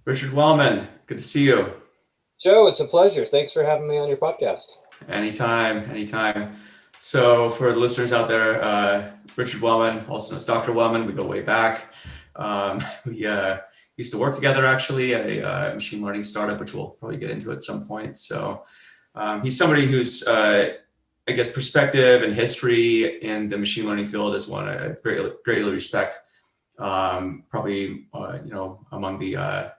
Richard Wellman, good to see you. Joe, it's a pleasure. Thanks for having me on your podcast. Anytime, anytime. So, for the listeners out there, Richard Wellman, also known as Dr. Wellman, we go way back. We used to work together actually at a machine learning startup, which we'll probably get into at some point. So, he's somebody who's, I guess, perspective and history in the machine learning field is one I greatly respect. Probably, among the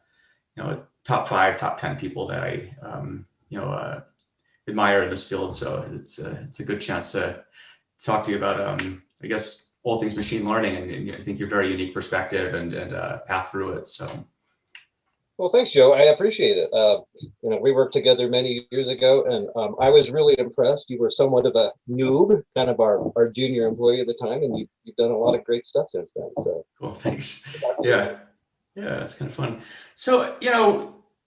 top five, top 10 people that I admire in this field. So it's a good chance to talk to you about I guess all things machine learning, and I think your very unique perspective and path through it. So Well, thanks, Joe. I appreciate it. We worked together many years ago, and I was really impressed. You were somewhat of a noob, kind of our junior employee at the time, and you've done a lot of great stuff since then. So, cool, thanks. Yeah, yeah, it's kind of fun. So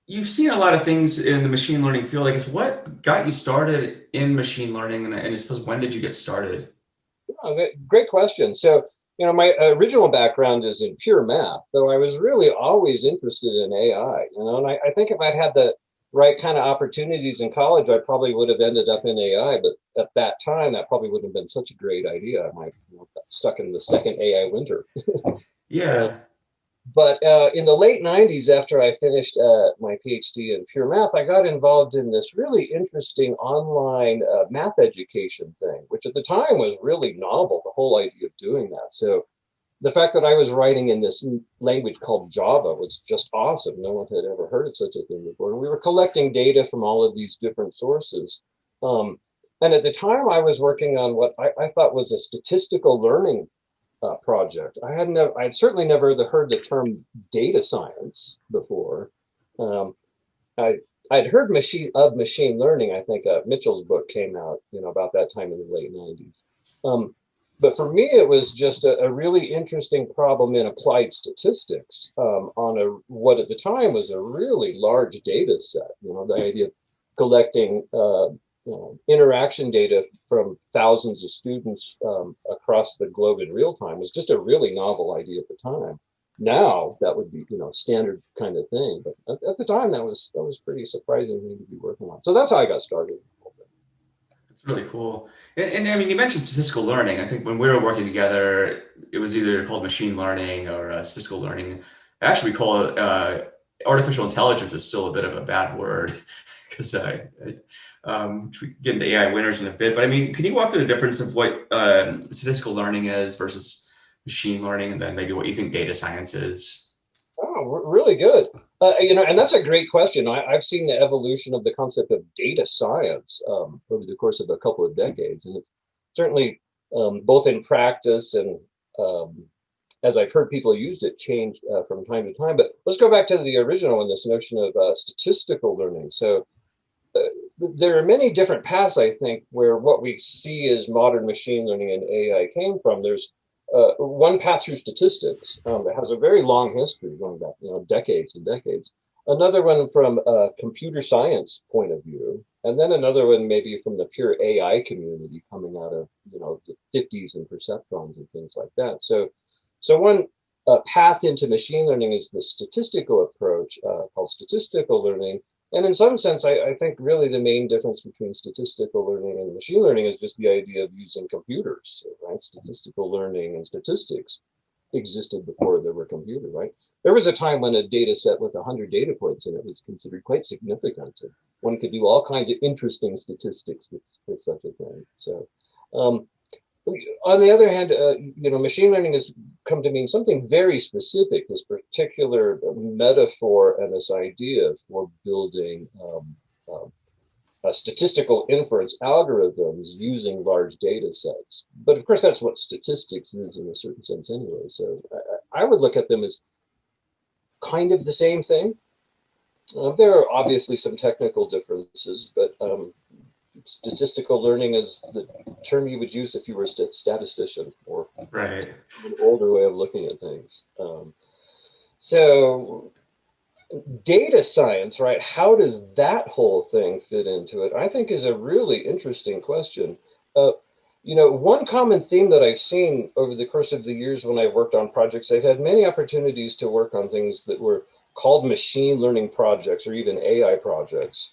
you've seen a lot of things in the machine learning field. I guess what got you started in machine learning, and I suppose when did you get started? great question. So, my original background is in pure math, though I was really always interested in AI. And I think if I'd had the right kind of opportunities in college, I probably would have ended up in AI. But at that time, that probably wouldn't have been such a great idea. I might got stuck in the second AI winter. Yeah. But in the late 90s, after I finished my PhD in pure math, I got involved in this really interesting online math education thing, which at the time was really novel, the whole idea of doing that. So the fact that I was writing in this language called Java was just awesome. No one had ever heard of such a thing before. And we were collecting data from all of these different sources. Um, and at the time, I was working on what I thought was a statistical learning project. I'd certainly never heard the term data science before. Um, I, I'd heard machine learning. I think Mitchell's book came out, about that time in the late 90s. Um, but for me, it was just a really interesting problem in applied statistics on what at the time was a really large data set. The idea of collecting interaction data from thousands of students across the globe in real time was just a really novel idea at the time. Now that would be, standard kind of thing, but at the time that was pretty surprising thing to be working on. So that's how I got started. It's really cool. And I mean, you mentioned statistical learning. I think when we were working together, it was either called machine learning or statistical learning. Actually, we call it artificial intelligence is still a bit of a bad word because we get into AI winners in a bit. But I mean, can you walk through the difference of what statistical learning is versus machine learning, and then maybe what you think data science is? Oh, really good. And that's a great question. I've seen the evolution of the concept of data science over the course of a couple of decades, and it's certainly both in practice and um, as I've heard people use it, changed from time to time. But let's go back to the original one, this notion of statistical learning. So uh, there are many different paths, I think, where what we see as modern machine learning and AI came from. There's one path through statistics that has a very long history, going back, decades and decades. Another one from a computer science point of view, and then another one maybe from the pure AI community coming out of the 50s and perceptrons and things like that. So one path into machine learning is the statistical approach called statistical learning. And in some sense, I think really the main difference between statistical learning and machine learning is just the idea of using computers, right? Statistical learning and statistics existed before there were computers, right? There was a time when a data set with 100 data points in it was considered quite significant. And one could do all kinds of interesting statistics with such a thing. So, um, on the other hand, machine learning has come to mean something very specific, this particular metaphor and this idea for building statistical inference algorithms using large data sets. But of course, that's what statistics is in a certain sense anyway. So I would look at them as kind of the same thing. There are obviously some technical differences, but statistical learning is the term you would use if you were a statistician or Right. an older way of looking at things. So data science, right? How does that whole thing fit into it? I think is a really interesting question. Uh, one common theme that I've seen over the course of the years when I've worked on projects, I've had many opportunities to work on things that were called machine learning projects or even AI projects.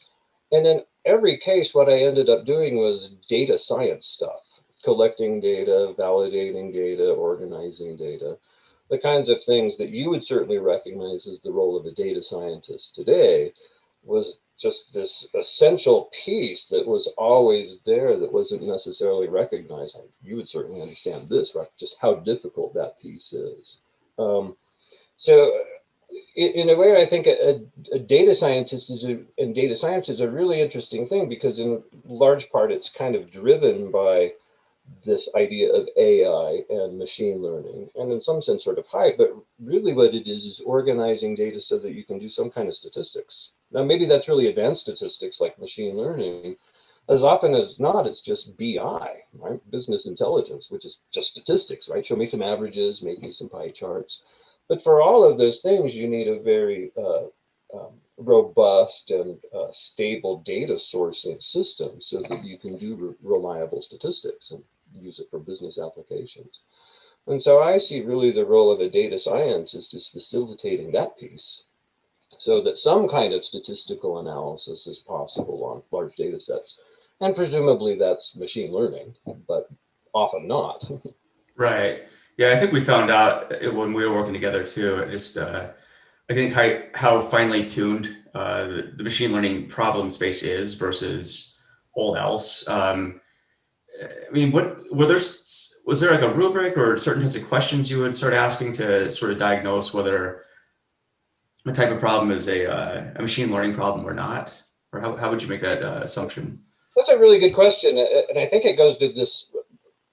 And in every case, what I ended up doing was data science stuff, collecting data, validating data, organizing data, the kinds of things that you would certainly recognize as the role of a data scientist today was just this essential piece that was always there that wasn't necessarily recognized. You would certainly understand this, right? Just how difficult that piece is. So in a way, I think a data scientist and data science is a really interesting thing because in large part, it's kind of driven by this idea of AI and machine learning, and in some sense sort of hype, but really what it is organizing data so that you can do some kind of statistics. Now, maybe that's really advanced statistics like machine learning. As often as not, it's just BI, right? Business intelligence, which is just statistics, right? Show me some averages, make me some pie charts. But for all of those things, you need a very robust and stable data sourcing system so that you can do reliable statistics and use it for business applications. And so I see really the role of a data science is just facilitating that piece so that some kind of statistical analysis is possible on large data sets. And presumably that's machine learning, but often not. Right. Yeah, I think we found out when we were working together too. Just I think how finely tuned the machine learning problem space is versus all else. I mean, was there like a rubric or certain types of questions you would start asking to sort of diagnose whether a type of problem is a machine learning problem or not? Or how would you make that assumption? That's a really good question. And I think it goes to this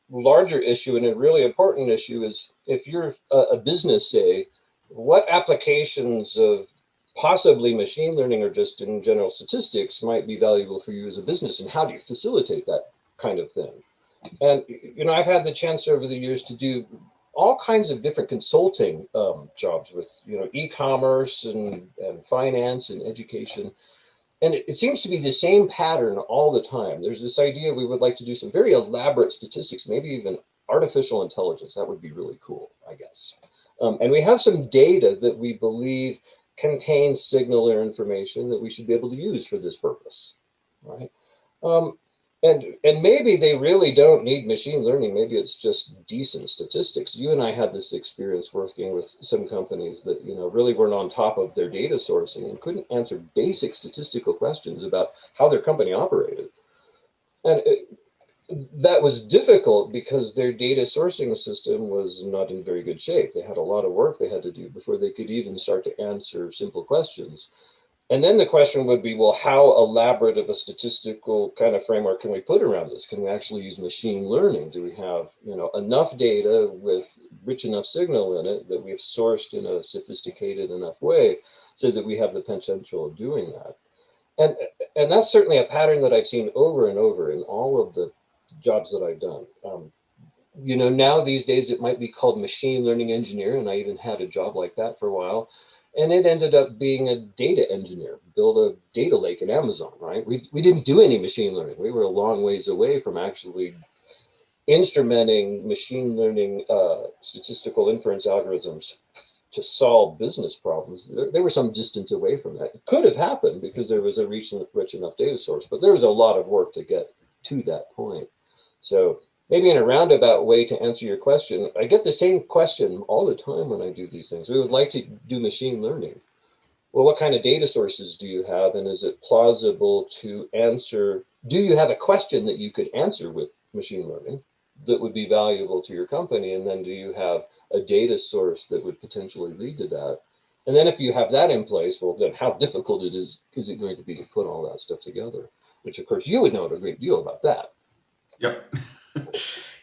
larger issue, and a really important issue is if you're a business, say, what applications of possibly machine learning or just in general statistics might be valuable for you as a business, and how do you facilitate that kind of thing? And, I've had the chance over the years to do all kinds of different consulting jobs with, e-commerce and finance and education. And it seems to be the same pattern all the time. There's this idea we would like to do some very elaborate statistics, maybe even artificial intelligence. That would be really cool, I guess. And we have some data that we believe contains signal or information that we should be able to use for this purpose, right? And maybe they really don't need machine learning. Maybe it's just decent statistics. You and I had this experience working with some companies that, really weren't on top of their data sourcing and couldn't answer basic statistical questions about how their company operated. And that was difficult because their data sourcing system was not in very good shape. They had a lot of work they had to do before they could even start to answer simple questions. And then the question would be, well, how elaborate of a statistical kind of framework can we put around this? Can we actually use machine learning? Do we have, enough data with rich enough signal in it that we've sourced in a sophisticated enough way so that we have the potential of doing that? And that's certainly a pattern that I've seen over and over in all of the jobs that I've done. Now these days it might be called machine learning engineer, and I even had a job like that for a while. And it ended up being a data engineer, build a data lake in Amazon, right? We didn't do any machine learning. We were a long ways away from actually instrumenting machine learning statistical inference algorithms to solve business problems. They were some distance away from that. It could have happened because there was a rich enough data source, but there was a lot of work to get to that point. So maybe in a roundabout way to answer your question, I get the same question all the time when I do these things. We would like to do machine learning. Well, what kind of data sources do you have? And is it plausible to answer? Do you have a question that you could answer with machine learning that would be valuable to your company? And then do you have a data source that would potentially lead to that? And then if you have that in place, well, then how difficult is it going to be to put all that stuff together? Which, of course, you would know a great deal about that. Yep.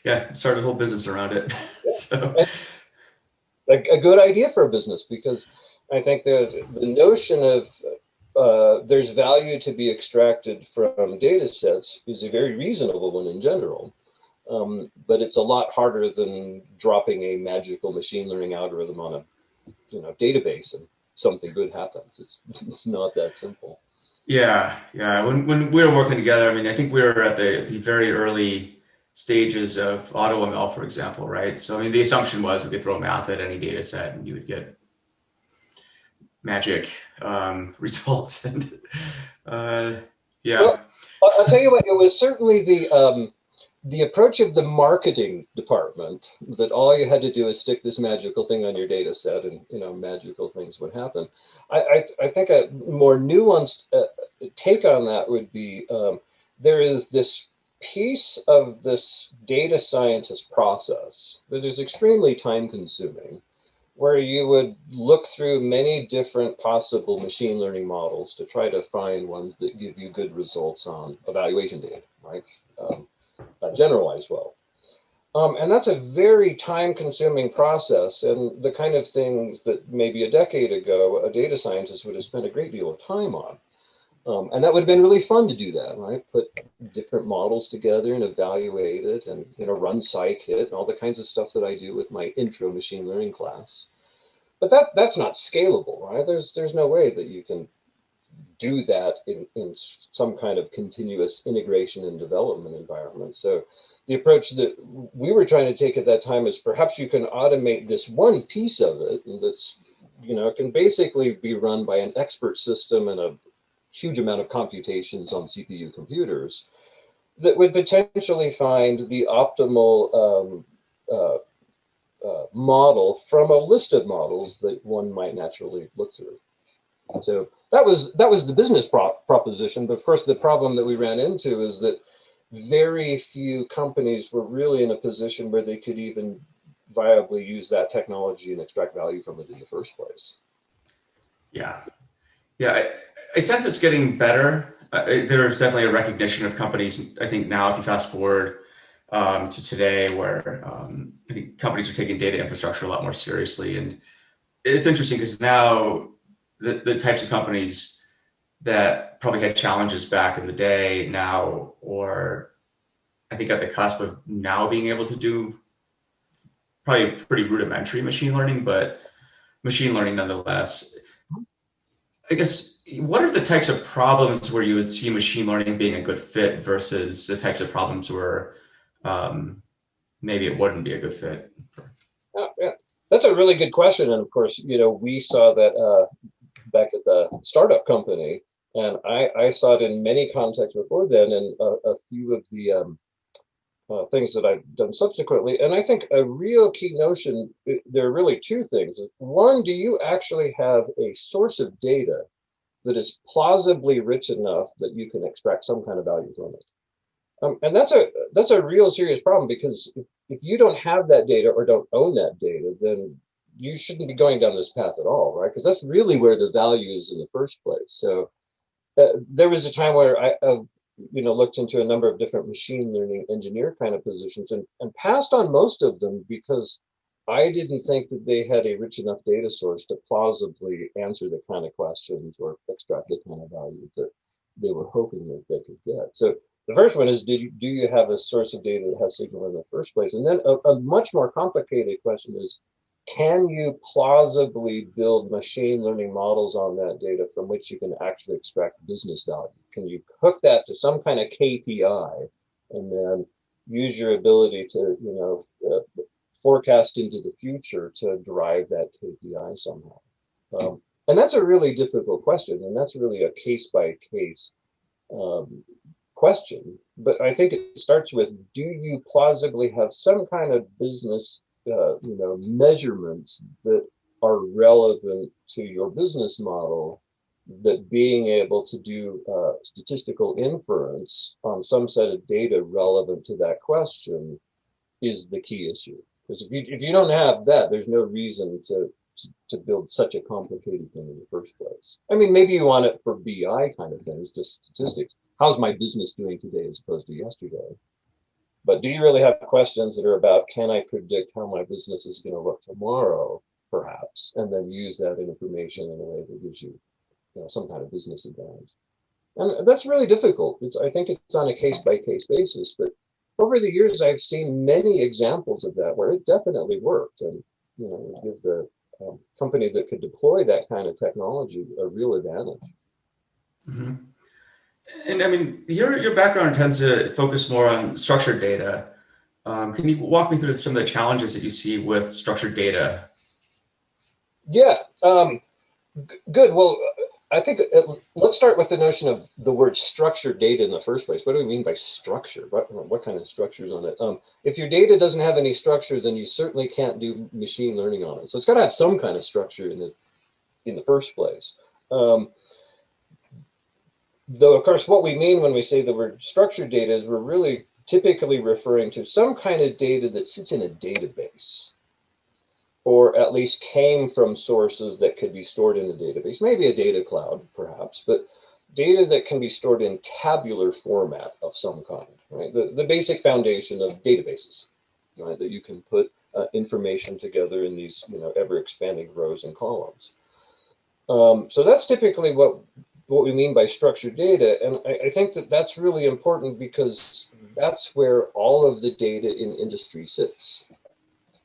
Yeah, started a whole business around it. So a good idea for a business, because I think there's the notion of there's value to be extracted from data sets is a very reasonable one in general. But it's a lot harder than dropping a magical machine learning algorithm on a database and something good happens. It's not that simple. yeah. When we were working together, I mean, I think we were at the very early stages of AutoML, for example, right? So I mean, the assumption was we could throw math at any data set and you would get magic results. And yeah. Well, I'll tell you what, it was certainly the approach of the marketing department that all you had to do is stick this magical thing on your data set and, magical things would happen. I think a more nuanced take on that would be there is this piece of this data scientist process that is extremely time consuming, where you would look through many different possible machine learning models to try to find ones that give you good results on evaluation data, right? Generalized well. And that's a very time-consuming process, and the kind of things that maybe a decade ago a data scientist would have spent a great deal of time on. And that would have been really fun to do that, right? Put different models together and evaluate it and, run scikit and all the kinds of stuff that I do with my intro machine learning class. But that's not scalable, right? There's no way that you can do that in some kind of continuous integration and development environment. So the approach that we were trying to take at that time is perhaps you can automate this one piece of it that's, can basically be run by an expert system and a huge amount of computations on CPU computers that would potentially find the optimal model from a list of models that one might naturally look through. So that was the business proposition. But first, the problem that we ran into is that very few companies were really in a position where they could even viably use that technology and extract value from it in the first place. Yeah. I sense it's getting better. There's definitely a recognition of companies. I think now, if you fast forward to today, where I think companies are taking data infrastructure a lot more seriously, and it's interesting because now the types of companies that probably had challenges back in the day now, or I think at the cusp of now being able to do probably pretty rudimentary machine learning, but machine learning nonetheless. I guess, what are the types of problems where you would see machine learning being a good fit versus the types of problems where maybe it wouldn't be a good fit? Yeah, that's a really good question. And of course, we saw that back at the startup company, and I saw it in many contexts before then, and a few of the things that I've done subsequently. And I think a real key notion, there are really two things. One, do you actually have a source of data that is plausibly rich enough that you can extract some kind of value from it? And that's a real serious problem, because if you don't have that data or don't own that data, then you shouldn't be going down this path at all, right? Because that's really where the value is in the first place. So there was a time where I looked into a number of different machine learning engineer kind of positions and passed on most of them because I didn't think that they had a rich enough data source to plausibly answer the kind of questions or extract the kind of value that they were hoping that they could get. So the first one is, do you have a source of data that has signal in the first place? And then a much more complicated question is, can you plausibly build machine learning models on that data from which you can actually extract business value? Can you hook that to some kind of KPI and then use your ability to, forecast into the future to drive that KPI somehow? And that's a really difficult question, and that's really a case-by-case question. But I think it starts with, do you plausibly have some kind of business measurements that are relevant to your business model, that being able to do statistical inference on some set of data relevant to that question is the key issue. Because if you don't have that, there's no reason to build such a complicated thing in the first place. I mean, maybe you want it for BI kind of things, just statistics. How's my business doing today as opposed to yesterday? But do you really have questions that are about, can I predict how my business is going to look tomorrow, perhaps, and then use that information in a way that gives you, some kind of business advantage? And that's really difficult. I think it's on a case-by-case basis, but over the years, I've seen many examples of that where it definitely worked, and it gives the company that could deploy that kind of technology a real advantage. Mm-hmm. And I mean, your background tends to focus more on structured data. Can you walk me through some of the challenges that you see with structured data? Yeah. Good. Well, I think let's start with the notion of the word structured data in the first place. What do we mean by structure? What kind of structures on it? If your data doesn't have any structure, then you certainly can't do machine learning on it. So it's got to have some kind of structure in the first place. Though, of course, what we mean when we say the word structured data is we're really typically referring to some kind of data that sits in a database, or at least came from sources that could be stored in a database, maybe a data cloud, perhaps, but data that can be stored in tabular format of some kind, right? The basic foundation of databases, right? That you can put information together in these, ever expanding rows and columns. So that's typically what we mean by structured data. And I think that that's really important because that's where all of the data in industry sits,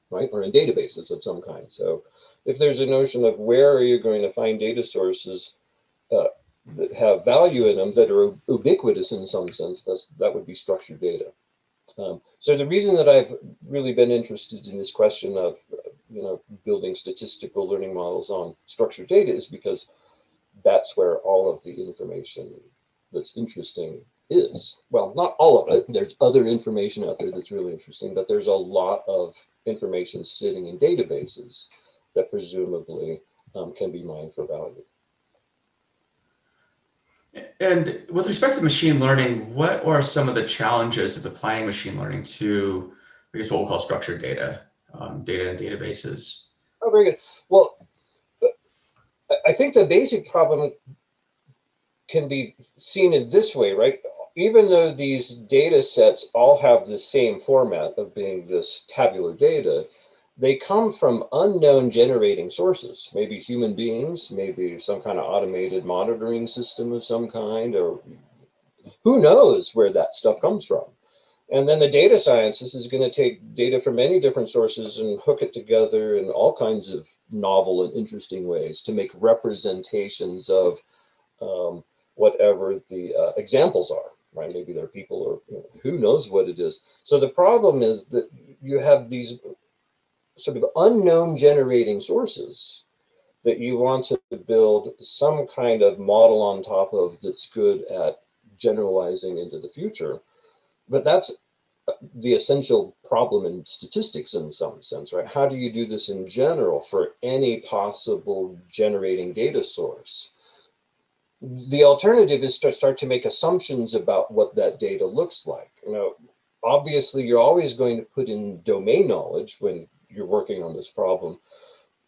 right? Or in databases of some kind. So if there's a notion of where are you going to find data sources that have value in them, that are ubiquitous in some sense, that would be structured data. So the reason that I've really been interested in this question of, building statistical learning models on structured data is because that's where all of the information that's interesting is. Well, not all of it. There's other information out there that's really interesting, but there's a lot of information sitting in databases that presumably can be mined for value. And with respect to machine learning, what are some of the challenges of applying machine learning to, I guess, what we'll call structured data, data in databases? Oh, very good. Well, I think the basic problem can be seen in this way, right? Even though these data sets all have the same format of being this tabular data, they come from unknown generating sources, maybe human beings, maybe some kind of automated monitoring system of some kind, or who knows where that stuff comes from. And then the data scientist is going to take data from many different sources and hook it together in all kinds of novel and interesting ways to make representations of whatever the examples are, right? Maybe they're people, or who knows what it is. So the problem is that you have these sort of unknown generating sources that you want to build some kind of model on top of that's good at generalizing into the future. But that's the essential problem in statistics in some sense, right? How do you do this in general for any possible generating data source? The alternative is to start to make assumptions about what that data looks like. Obviously, you're always going to put in domain knowledge when you're working on this problem.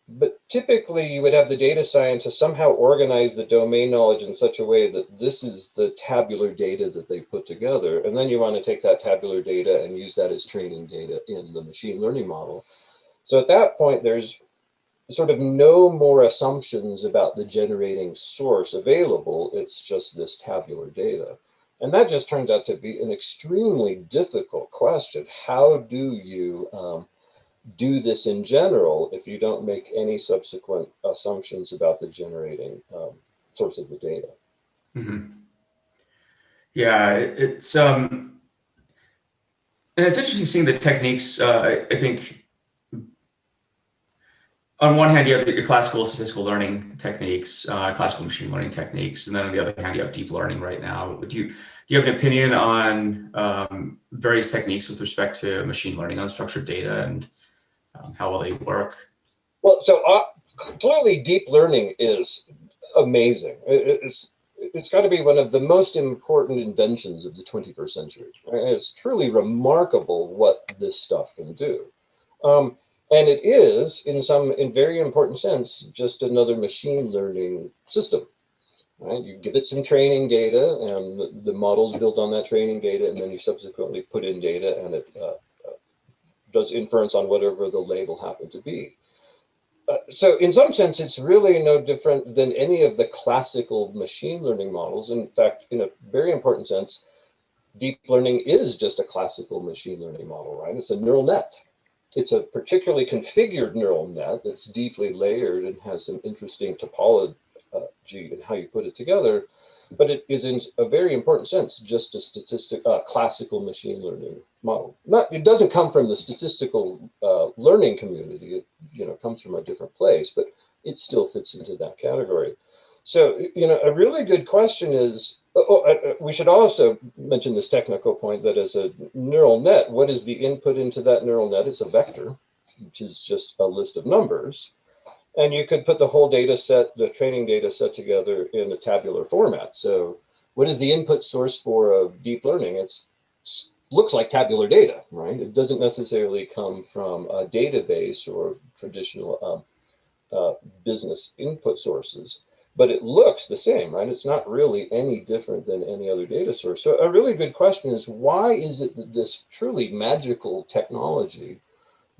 But typically, you would have the data scientist somehow organize the domain knowledge in such a way that this is the tabular data that they put together. And then you want to take that tabular data and use that as training data in the machine learning model. So at that point, there's sort of no more assumptions about the generating source available. It's just this tabular data. And that just turns out to be an extremely difficult question. How do you do this in general if you don't make any subsequent assumptions about the generating source of the data? Mm-hmm. Yeah, and it's interesting seeing the techniques. I think on one hand, you have your classical statistical learning techniques, classical machine learning techniques, and then on the other hand, you have deep learning right now. Do you have an opinion on various techniques with respect to machine learning, unstructured data, and how well they work? Well, so clearly deep learning is amazing. It's got to be one of the most important inventions of the 21st century. It's truly remarkable what this stuff can do. And it is, in very important sense, just another machine learning system. Right? You give it some training data, and the model's built on that training data, and then you subsequently put in data, and it does inference on whatever the label happened to be. So in some sense, it's really no different than any of the classical machine learning models. In fact, in a very important sense, deep learning is just a classical machine learning model, right? It's a neural net. It's a particularly configured neural net that's deeply layered and has some interesting topology in how you put it together. But it is, in a very important sense, just a classical machine learning model. It doesn't come from the statistical learning community. It comes from a different place. But it still fits into that category. So, a really good question is, we should also mention this technical point that as a neural net, what is the input into that neural net? It's a vector, which is just a list of numbers. And you could put the whole data set, the training data set together in a tabular format. So what is the input source for deep learning? It looks like tabular data, right? It doesn't necessarily come from a database or traditional business input sources, but it looks the same, right? It's not really any different than any other data source. So a really good question is, why is it that this truly magical technology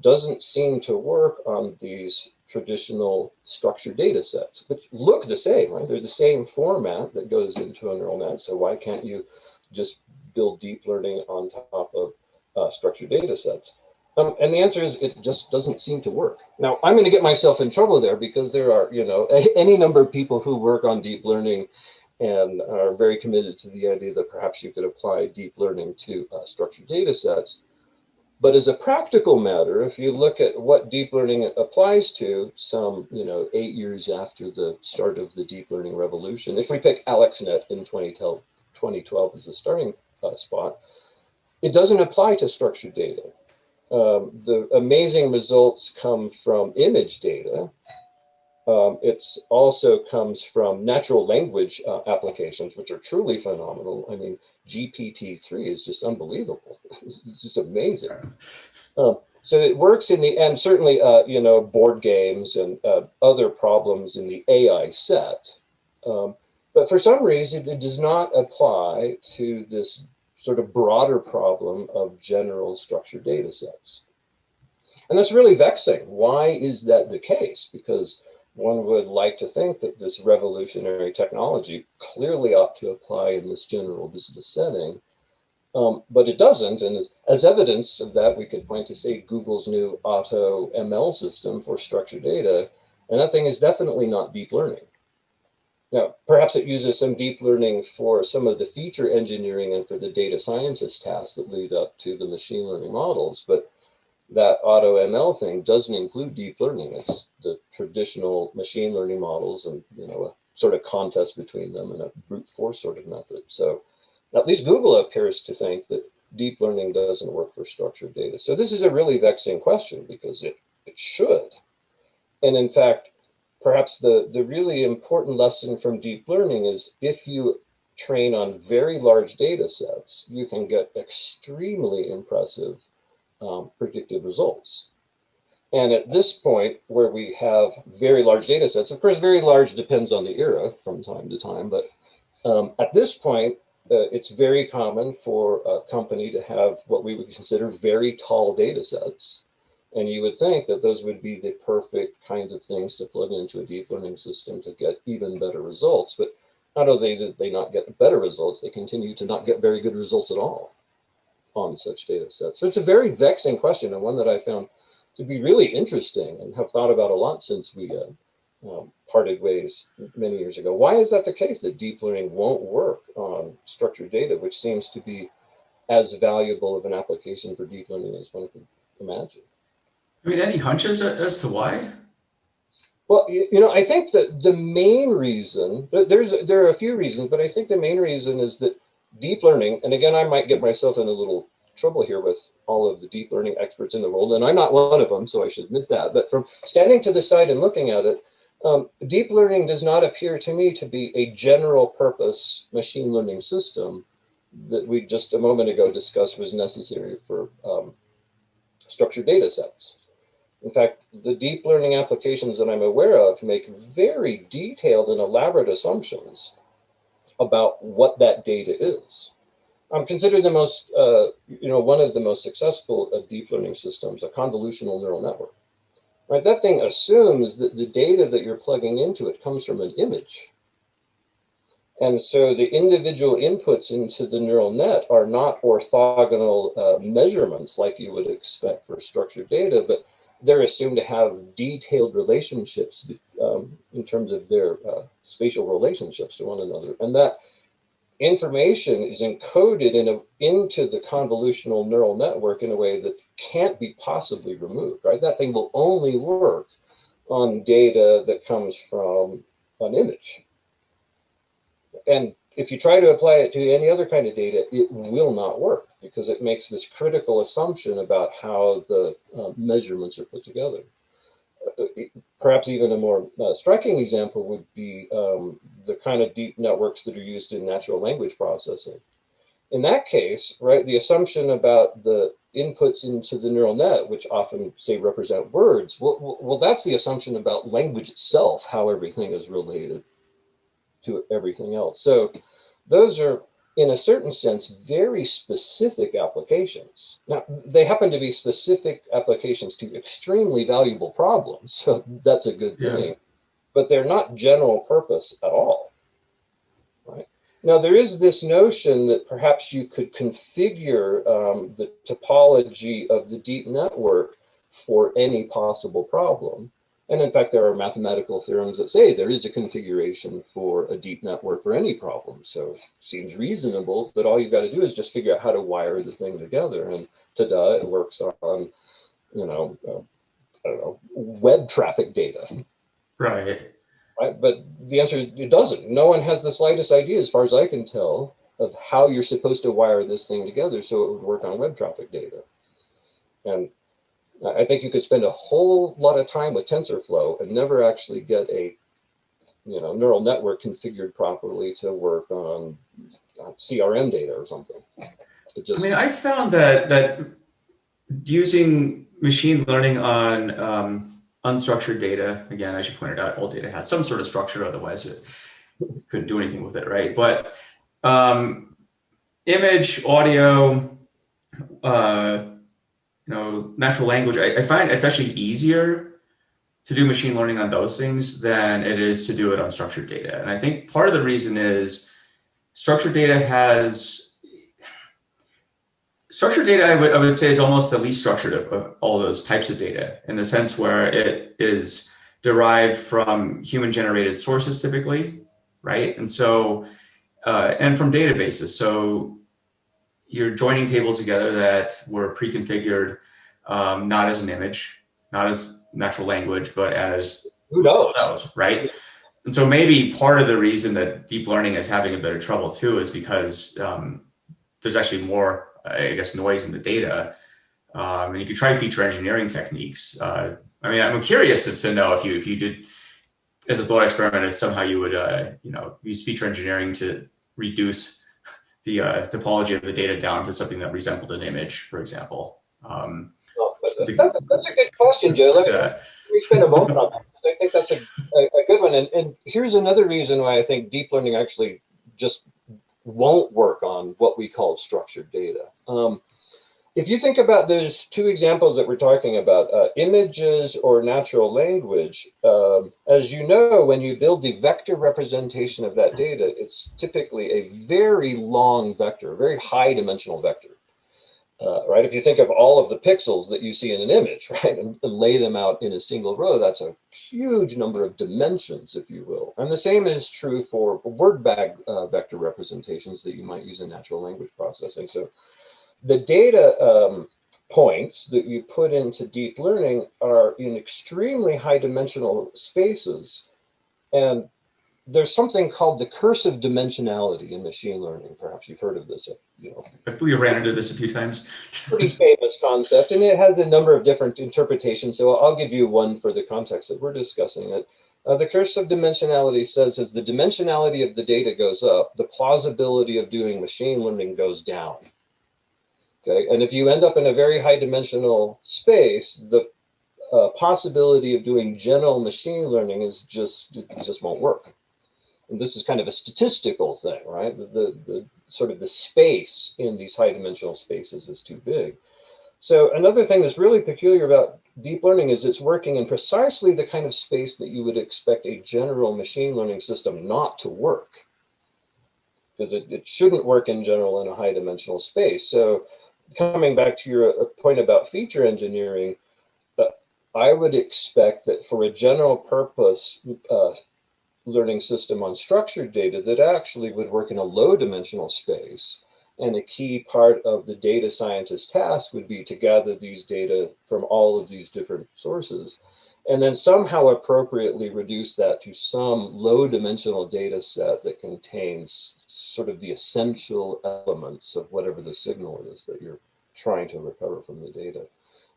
doesn't seem to work on these traditional structured data sets, which look the same, right? They're the same format that goes into a neural net. So why can't you just build deep learning on top of structured data sets? And the answer is, it just doesn't seem to work. Now, I'm going to get myself in trouble there because there are, any number of people who work on deep learning and are very committed to the idea that perhaps you could apply deep learning to structured data sets. But as a practical matter, if you look at what deep learning applies to some, 8 years after the start of the deep learning revolution, if we pick AlexNet in 2012 as a starting spot, it doesn't apply to structured data. The amazing results come from image data. It also comes from natural language applications, which are truly phenomenal. I mean, GPT-3 is just unbelievable. It's just amazing. So it works in the end, certainly, board games and other problems in the AI set. But for some reason, it does not apply to this sort of broader problem of general structured data sets. And that's really vexing. Why is that the case? Because one would like to think that this revolutionary technology clearly ought to apply in this general business setting, but it doesn't. And as evidence of that, we could point to, say, Google's new Auto ML system for structured data, and that thing is definitely not deep learning. Now, perhaps it uses some deep learning for some of the feature engineering and for the data scientist tasks that lead up to the machine learning models, but that Auto ML thing doesn't include deep learning. It's the traditional machine learning models and, a sort of contest between them and a brute force sort of method. So at least Google appears to think that deep learning doesn't work for structured data. So this is a really vexing question because it should. And in fact, perhaps the really important lesson from deep learning is if you train on very large data sets, you can get extremely impressive predictive results. And at this point, where we have very large data sets, of course, very large depends on the era from time to time, but at this point, it's very common for a company to have what we would consider very tall data sets. And you would think that those would be the perfect kinds of things to plug into a deep learning system to get even better results. But not only did they not get better results, they continue to not get very good results at all on such data sets. So it's a very vexing question, and one that I found to be really interesting and have thought about a lot since we parted ways many years ago. Why is that the case, that deep learning won't work on structured data, which seems to be as valuable of an application for deep learning as one could imagine? I mean, any hunches as to why? Well, I think that the main reason, there are a few reasons, but I think the main reason is that deep learning, and again, I might get myself in a little trouble here with all of the deep learning experts in the world, and I'm not one of them, so I should admit that. But from standing to the side and looking at it, deep learning does not appear to me to be a general purpose machine learning system that we just a moment ago discussed was necessary for structured data sets. In fact, the deep learning applications that I'm aware of make very detailed and elaborate assumptions about what that data is. I'm considered the most, one of the most successful of deep learning systems, a convolutional neural network. Right? That thing assumes that the data that you're plugging into it comes from an image. And so the individual inputs into the neural net are not orthogonal measurements like you would expect for structured data, but they're assumed to have detailed relationships in terms of their spatial relationships to one another. And that information is encoded into the convolutional neural network in a way that can't be possibly removed, right? That thing will only work on data that comes from an image. And if you try to apply it to any other kind of data, it will not work because it makes this critical assumption about how the measurements are put together. Perhaps even a more striking example would be the kind of deep networks that are used in natural language processing. In that case, right, the assumption about the inputs into the neural net, which often say represent words, well, that's the assumption about language itself, how everything is related to everything else. So those are, in a certain sense, very specific applications. Now, they happen to be specific applications to extremely valuable problems, so that's a good Yeah. thing, but they're not general purpose at all, right? Now, there is this notion that perhaps you could configure the topology of the deep network for any possible problem. And in fact, there are mathematical theorems that say there is a configuration for a deep network for any problem. So it seems reasonable that all you've got to do is just figure out how to wire the thing together. And ta-da, it works on, you know, I don't know, web traffic data. Right. Right? But the answer is it doesn't. No one has the slightest idea, as far as I can tell, of how you're supposed to wire this thing together so it would work on web traffic data. And I think you could spend a whole lot of time with TensorFlow and never actually get a neural network configured properly to work on CRM data or something. I mean, I found that using machine learning on unstructured data, again, as you pointed out, all data has some sort of structure, otherwise it couldn't do anything with it, right? But image, audio, natural language, I find it's actually easier to do machine learning on those things than it is to do it on structured data. And I think part of the reason is structured data, I would say, is almost the least structured of all those types of data, in the sense where it is derived from human generated sources typically, right? And so, and from databases. So you're joining tables together that were pre-configured, not as an image, not as natural language, but as who knows, right? And so maybe part of the reason that deep learning is having a bit of trouble too is because there's actually more, I guess, noise in the data. And you could try feature engineering techniques. I mean, I'm curious to know if you did, as a thought experiment, if somehow you would, use feature engineering to reduce the topology of the data down to something that resembled an image, for example. That's a good question, Joe. Let me spend a moment on that, because I think that's a good one. And here's another reason why I think deep learning actually just won't work on what we call structured data. If you think about those two examples that we're talking about, images or natural language, as you know, when you build the vector representation of that data, it's typically a very long vector, a very high dimensional vector. Right? If you think of all of the pixels that you see in an image, right, and lay them out in a single row, that's a huge number of dimensions, if you will. And the same is true for word bag vector representations that you might use in natural language processing. So the data points that you put into deep learning are in extremely high dimensional spaces. And there's something called the curse of dimensionality in machine learning. Perhaps you've heard of this. We ran into this a few times. Pretty famous concept, and it has a number of different interpretations. So I'll give you one for the context that we're discussing it. The curse of dimensionality says as the dimensionality of the data goes up, the plausibility of doing machine learning goes down. Okay, and if you end up in a very high dimensional space, the possibility of doing general machine learning it just won't work. And this is kind of a statistical thing, right? The sort of the space in these high dimensional spaces is too big. So another thing that's really peculiar about deep learning is it's working in precisely the kind of space that you would expect a general machine learning system not to work. Because it shouldn't work in general in a high dimensional space. So coming back to your point about feature engineering, I would expect that for a general purpose learning system on structured data that actually would work in a low dimensional space. And a key part of the data scientist task would be to gather these data from all of these different sources and then somehow appropriately reduce that to some low dimensional data set that contains sort of the essential elements of whatever the signal is that you're trying to recover from the data.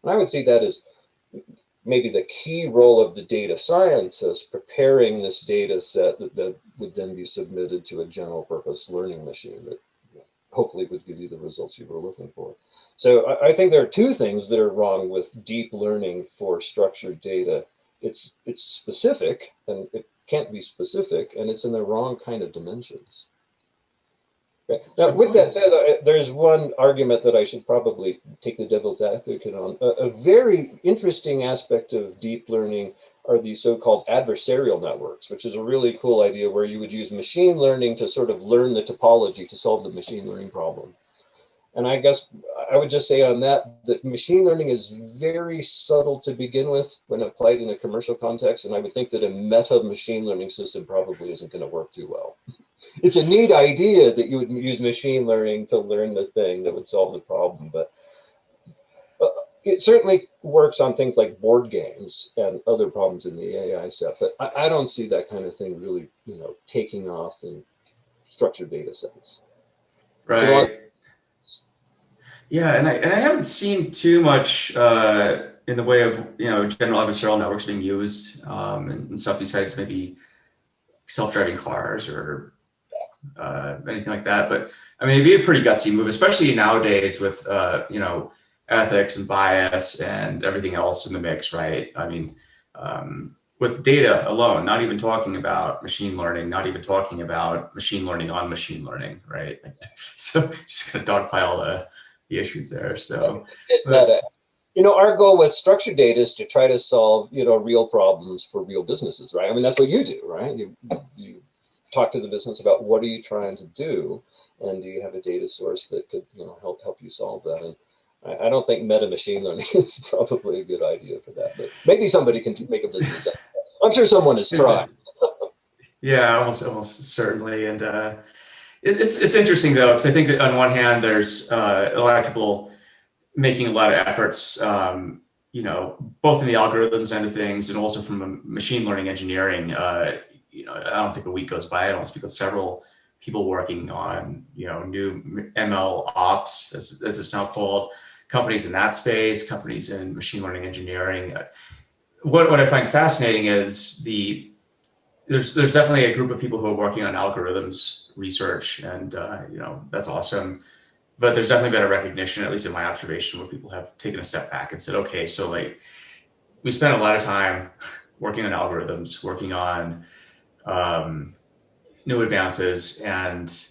And I would see that as maybe the key role of the data scientist preparing this data set that would then be submitted to a general purpose learning machine that hopefully would give you the results you were looking for. So I think there are two things that are wrong with deep learning for structured data. It's specific, and it can't be specific, and it's in the wrong kind of dimensions. Okay. Now, with that said, there's one argument that I should probably take the devil's advocate on. A very interesting aspect of deep learning are the so-called adversarial networks, which is a really cool idea where you would use machine learning to sort of learn the topology to solve the machine learning problem. And I guess I would just say on that, that machine learning is very subtle to begin with when applied in a commercial context. And I would think that a meta machine learning system probably isn't going to work too well. It's a neat idea that you would use machine learning to learn the thing that would solve the problem, but it certainly works on things like board games and other problems in the AI set. But I don't see that kind of thing really, taking off in structured data sets. Right. Yeah, and I haven't seen too much in the way of general adversarial networks being used and stuff besides maybe self-driving cars or anything like that. But I mean, it'd be a pretty gutsy move, especially nowadays with ethics and bias and everything else in the mix, right? I mean, with data alone, not even talking about machine learning, not even talking about machine learning on machine learning, right? So just gonna dogpile the issues there. So, our goal with structured data is to try to solve, real problems for real businesses, right? I mean, that's what you do, right? You talk to the business about what are you trying to do, and do you have a data source that could, help you solve that? And I don't think meta machine learning is probably a good idea for that, but maybe somebody can make a business out of that. I'm sure someone has tried. Yeah, almost certainly. And it's interesting though, because I think that on one hand, there's a lot of people making a lot of efforts, both in the algorithms end of things and also from a machine learning engineering. I don't think a week goes by I don't speak with several people working on, new ML ops, as it's now called, companies in that space, companies in machine learning engineering. What I find fascinating is there's definitely a group of people who are working on algorithms research, and that's awesome. But there's definitely been a recognition, at least in my observation, where people have taken a step back and said, okay, so like we spent a lot of time working on algorithms, working on new advances, and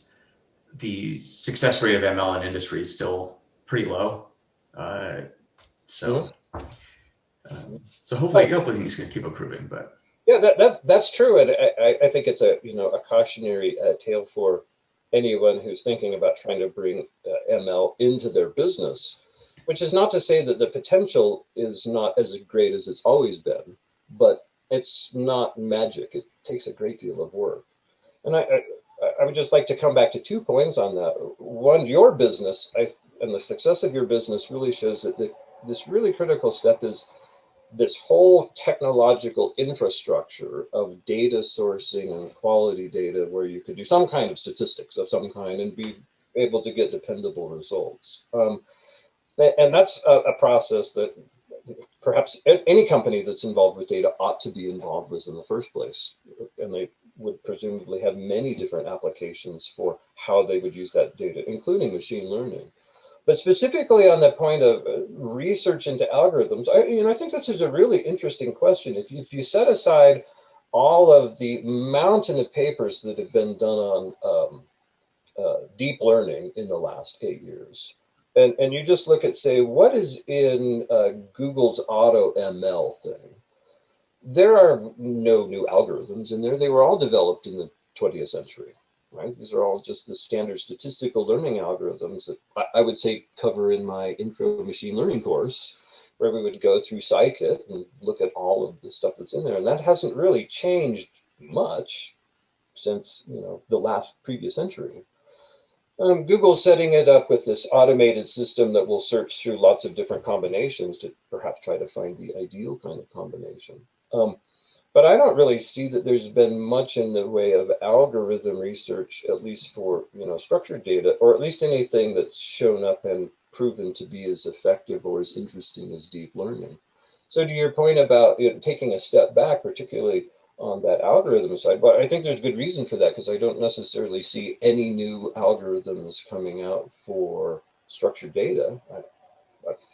the success rate of ML in industry is still pretty low. So hopefully things can keep improving. But yeah, that's true, and I think it's a cautionary tale for anyone who's thinking about trying to bring ML into their business, which is not to say that the potential is not as great as it's always been, but it's not magic. It takes a great deal of work. And I would just like to come back to 2 points on that. One, your business and the success of your business really shows that this really critical step is this whole technological infrastructure of data sourcing and quality data where you could do some kind of statistics of some kind and be able to get dependable results. And that's a process that perhaps any company that's involved with data ought to be involved with in the first place. And they would presumably have many different applications for how they would use that data, including machine learning. But specifically on the point of research into algorithms, I think this is a really interesting question. If you set aside all of the mountain of papers that have been done on deep learning in the last 8 years, and you just look at, say, what is in Google's Auto ML thing, there are no new algorithms in there. They were all developed in the 20th century. Right? These are all just the standard statistical learning algorithms that I would say cover in my intro machine learning course, where we would go through scikit and look at all of the stuff that's in there. And that hasn't really changed much since, the previous century. Google's setting it up with this automated system that will search through lots of different combinations to perhaps try to find the ideal kind of combination. But I don't really see that there's been much in the way of algorithm research, at least for structured data, or at least anything that's shown up and proven to be as effective or as interesting as deep learning. So to your point about taking a step back, particularly on that algorithm side, but I think there's good reason for that because I don't necessarily see any new algorithms coming out for structured data.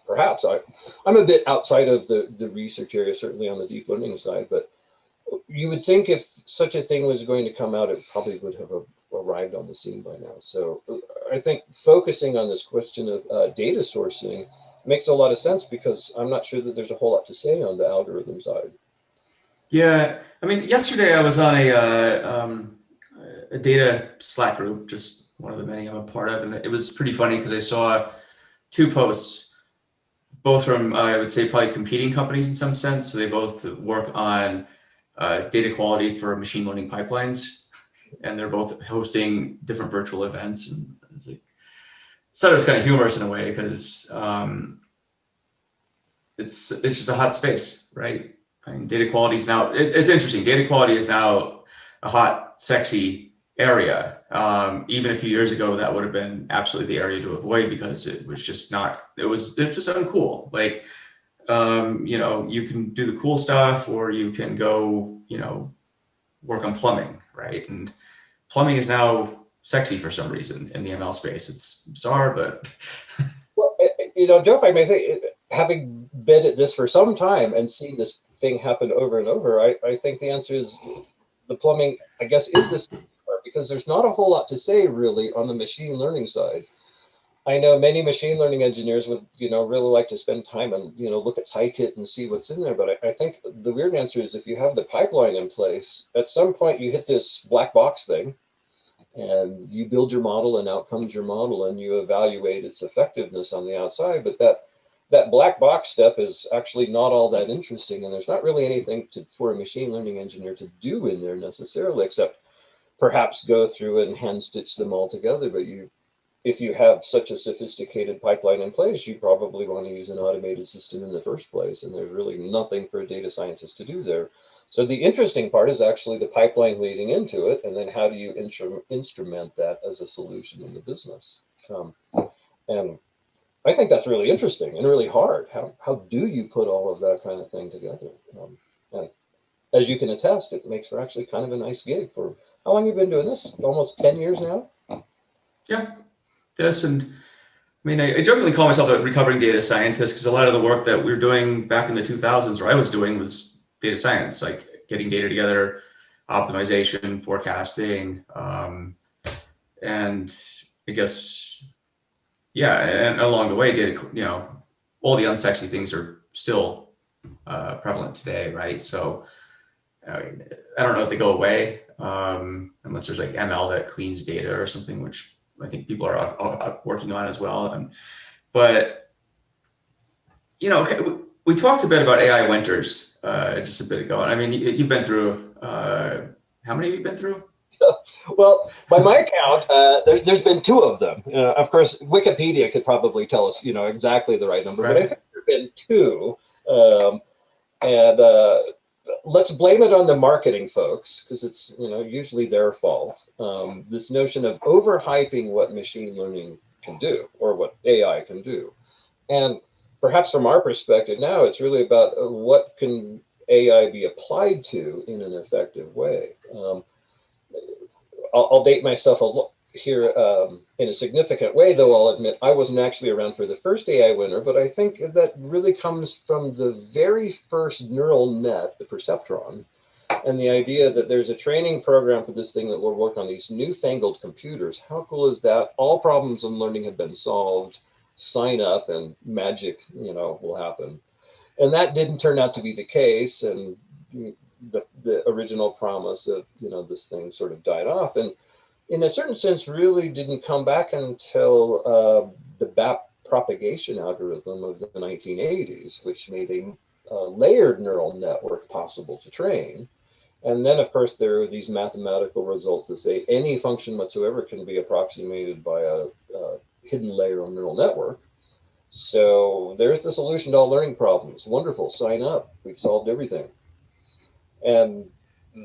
Perhaps I'm a bit outside of the research area, certainly on the deep learning side, but you would think if such a thing was going to come out, it probably would have arrived on the scene by now. So I think focusing on this question of data sourcing makes a lot of sense because I'm not sure that there's a whole lot to say on the algorithm side. Yeah, I mean, yesterday I was on a data Slack group, just one of the many I'm a part of, and it was pretty funny because I saw two posts, both from I would say probably competing companies in some sense. So they both work on data quality for machine learning pipelines, and they're both hosting different virtual events. And it's like, so it's kind of humorous in a way because it's just a hot space, right? I mean, data quality is now, it's interesting. Data quality is now a hot, sexy area. Even a few years ago, that would have been absolutely the area to avoid because it was just not, it's just uncool. Like, you can do the cool stuff or you can go, work on plumbing, right? And plumbing is now sexy for some reason in the ML space. It's bizarre, but. Well, Joe, if I may say, having been at this for some time and seen this thing happen over and over, I think the answer is the plumbing, I guess, is this part because there's not a whole lot to say really on the machine learning side. I know many machine learning engineers would, really like to spend time and, look at scikit and see what's in there. But I think the weird answer is if you have the pipeline in place, at some point you hit this black box thing and you build your model and out comes your model and you evaluate its effectiveness on the outside. But that black box step is actually not all that interesting. And there's not really anything for a machine learning engineer to do in there necessarily, except perhaps go through and hand stitch them all together. But if you have such a sophisticated pipeline in place, you probably want to use an automated system in the first place. And there's really nothing for a data scientist to do there. So the interesting part is actually the pipeline leading into it. And then how do you instrument that as a solution in the business? And I think that's really interesting and really hard. How do you put all of that kind of thing together? And as you can attest, it makes for actually kind of a nice gig. For how long have you been doing this? Almost 10 years now? Yeah, this and I mean, I jokingly call myself a recovering data scientist because a lot of the work that we were doing back in the 2000s, or I was doing, was data science, like getting data together, optimization, forecasting, and I guess, yeah, and along the way, data, all the unsexy things are still prevalent today, right? So I don't know if they go away unless there's like ML that cleans data or something, which I think people are working on as well. But, we talked a bit about AI winters just a bit ago. I mean, you've been through, how many have you been through? Well, by my count, there's been two of them. Of course, Wikipedia could probably tell us, exactly the right number, right. But I think there've been two. And let's blame it on the marketing folks because it's, usually their fault. This notion of overhyping what machine learning can do or what AI can do. And perhaps from our perspective now, it's really about what can AI be applied to in an effective way. I'll date myself here in a significant way, though I'll admit I wasn't actually around for the first AI winter, but I think that really comes from the very first neural net, the perceptron, and the idea that there's a training program for this thing that will work on these newfangled computers. How cool is that? All problems in learning have been solved. Sign up and magic, will happen. And that didn't turn out to be the case. And the original promise of, this thing sort of died off. And in a certain sense, really didn't come back until the BAP propagation algorithm of the 1980s, which made a layered neural network possible to train. And then, of course, there are these mathematical results that say any function whatsoever can be approximated by a hidden layer on neural network. So there's the solution to all learning problems. Wonderful, sign up. We've solved everything. And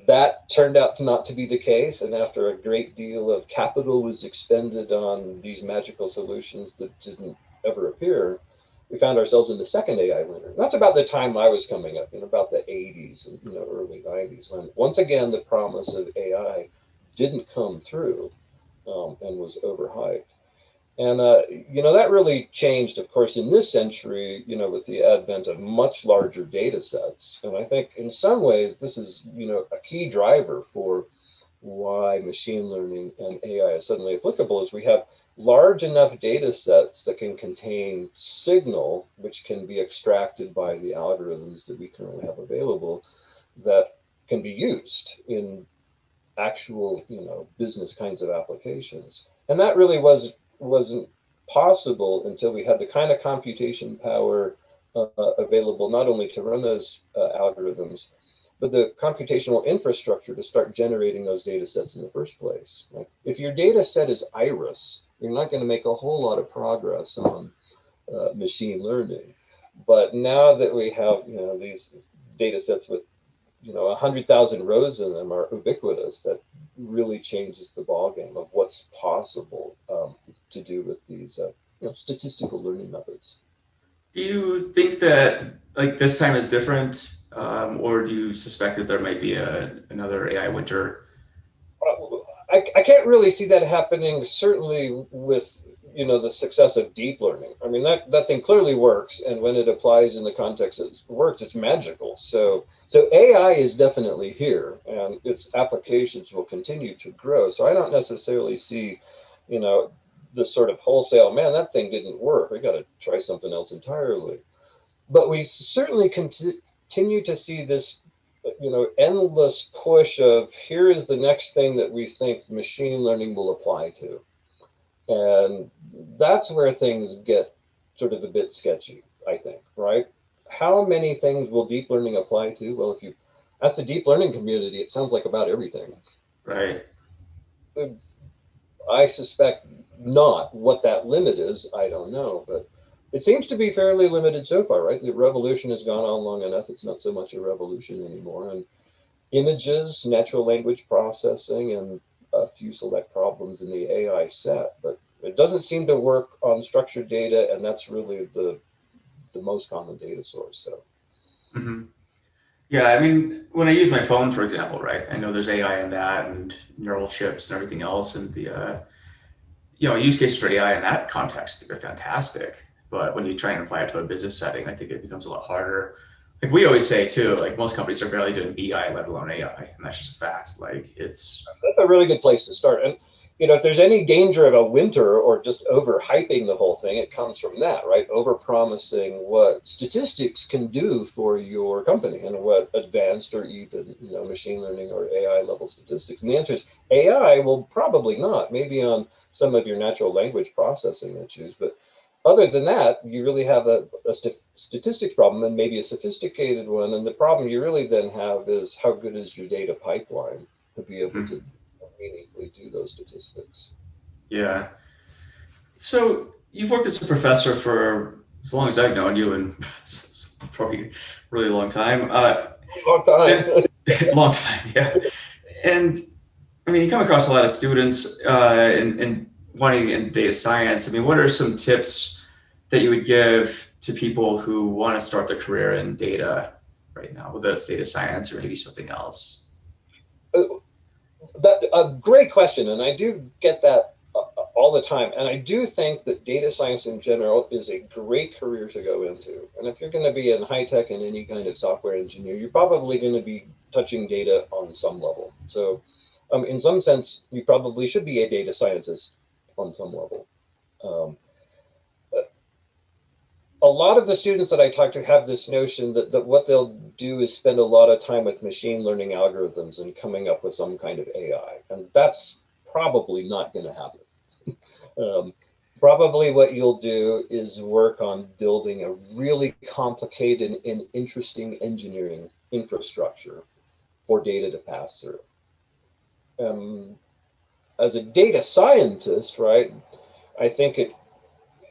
that turned out not to be the case. And after a great deal of capital was expended on these magical solutions that didn't ever appear, we found ourselves in the second AI winter. That's about the time I was coming up, in about the 80s and early 90s, when once again the promise of AI didn't come through and was overhyped. And that really changed, of course, in this century, with the advent of much larger data sets. And I think in some ways this is, a key driver for why machine learning and AI is suddenly applicable, is we have large enough data sets that can contain signal, which can be extracted by the algorithms that we currently have available, that can be used in actual, business kinds of applications. And that really wasn't possible until we had the kind of computation power available not only to run those algorithms, but the computational infrastructure to start generating those data sets in the first place. Right? If your data set is iris, you're not going to make a whole lot of progress on machine learning. But now that we have these data sets with 100,000 rows in them are ubiquitous, that really changes the ballgame of what's possible to do with these statistical learning methods. Do you think that like this time is different, or do you suspect that there might be another AI winter? I can't really see that happening, certainly with the success of deep learning. I mean, that thing clearly works, and when it applies in the context it works, it's magical. So AI is definitely here, and its applications will continue to grow. So I don't necessarily see, the sort of wholesale, man, that thing didn't work, we got to try something else entirely. But we certainly continue to see this endless push of, here is the next thing that we think machine learning will apply to. And that's where things get sort of a bit sketchy, I think, right? How many things will deep learning apply to? Well, if you ask the deep learning community, it sounds like about everything. Right. I suspect not. What that limit is, I don't know, but it seems to be fairly limited so far, right? The revolution has gone on long enough. It's not so much a revolution anymore. And images, natural language processing, and a few select problems in the AI set, but it doesn't seem to work on structured data, and that's really the most common data source. So, Hmm. Yeah, I mean, when I use my phone, for example, right? I know there's AI in that and neural chips and everything else, and the use cases for AI in that context are fantastic. But when you try and apply it to a business setting, I think it becomes a lot harder. Like we always say too, like most companies are barely doing BI, let alone AI, and that's just a fact. Like it's that's a really good place to start. And if there's any danger of a winter or just overhyping the whole thing, it comes from that, right? Overpromising what statistics can do for your company and what advanced or even machine learning or AI level statistics. And the answer is AI will probably not. Maybe on some of your natural language processing issues, but other than that, you really have a statistics problem, and maybe a sophisticated one. And the problem you really then have is, how good is your data pipeline to be able to mhm. meaningfully do those statistics? Yeah. So you've worked as a professor for as long as I've known you, and it's probably a really long time. Long And time. long time, yeah. And I mean, you come across a lot of students in wanting in data science. I mean, what are some tips that you would give to people who want to start their career in data right now, whether it's data science or maybe something else? That a great question, and I do get that all the time. And I do think that data science in general is a great career to go into. And if you're going to be in high tech and any kind of software engineer, you're probably going to be touching data on some level. So, in some sense, you probably should be a data scientist on some level. Um, a lot of the students that I talk to have this notion that what they'll do is spend a lot of time with machine learning algorithms and coming up with some kind of AI. And that's probably not going to happen. Probably what you'll do is work on building a really complicated and interesting engineering infrastructure. for data to pass through. As a data scientist, right, I think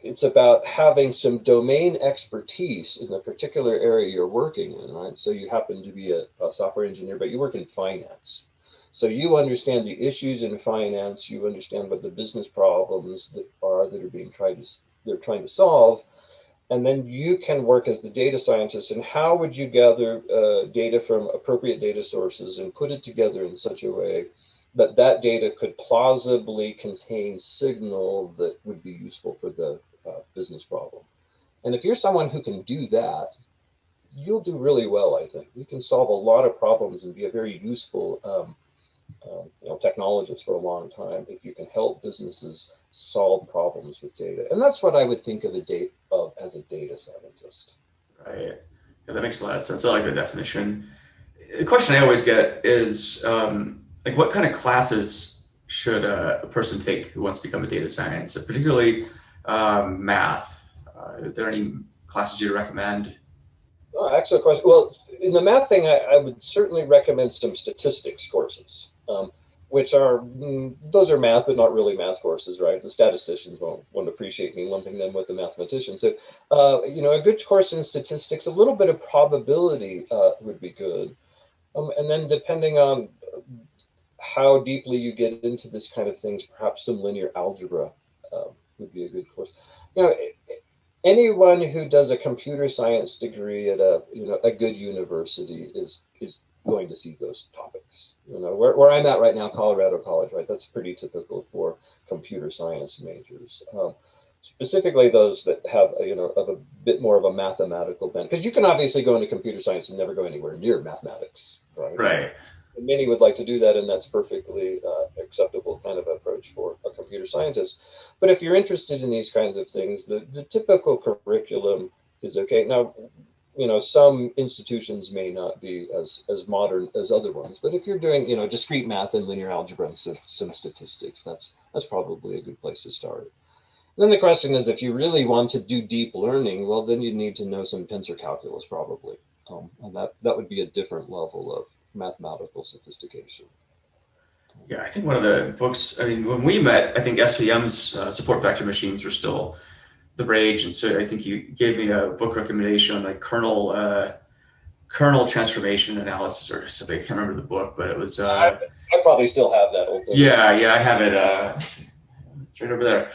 it's about having some domain expertise in the particular area you're working in, right? So you happen to be a software engineer, but you work in finance. So you understand the issues in finance, you understand what the business problems that are being they're trying to solve, and then you can work as the data scientist. And how would you gather data from appropriate data sources and put it together in such a way that that data could plausibly contain signal that would be useful for the business problem? And if you're someone who can do that, you'll do really well, I think. You can solve a lot of problems and be a very useful technologist for a long time if you can help businesses solve problems with data. And that's what I would think of as a data scientist. Right. Yeah, that makes a lot of sense. I like the definition. The question I always get is like, what kind of classes should a person take who wants to become a data scientist, particularly math? Are there any classes you'd recommend? Oh, excellent question. Well, in the math thing, I would certainly recommend some statistics courses, which are, those are math, but not really math courses, right? The statisticians won't appreciate me lumping them with the mathematicians. So, a good course in statistics, a little bit of probability would be good. And then depending on how deeply you get into this kind of things, perhaps some linear algebra would be a good course. Anyone who does a computer science degree at a good university is going to see those topics. Where I'm at right now, Colorado College, right? That's pretty typical for computer science majors. Specifically those that have of a bit more of a mathematical bent, because you can obviously go into computer science and never go anywhere near mathematics, right? Right. And many would like to do that, and that's perfectly acceptable kind of approach for a computer scientist. But if you're interested in these kinds of things, the typical curriculum is okay. Now, some institutions may not be as modern as other ones, but if you're doing, discrete math and linear algebra and some statistics, that's probably a good place to start. Then the question is, if you really want to do deep learning, well, then you need to know some tensor calculus probably, and that would be a different level of mathematical sophistication. Yeah, I think one of the books, I mean, when we met, I think SVM's support vector machines were still the rage. And so I think you gave me a book recommendation on like kernel transformation analysis or something. I can't remember the book, but it was. I probably still have that old thing. Yeah, I have it. It's right over there.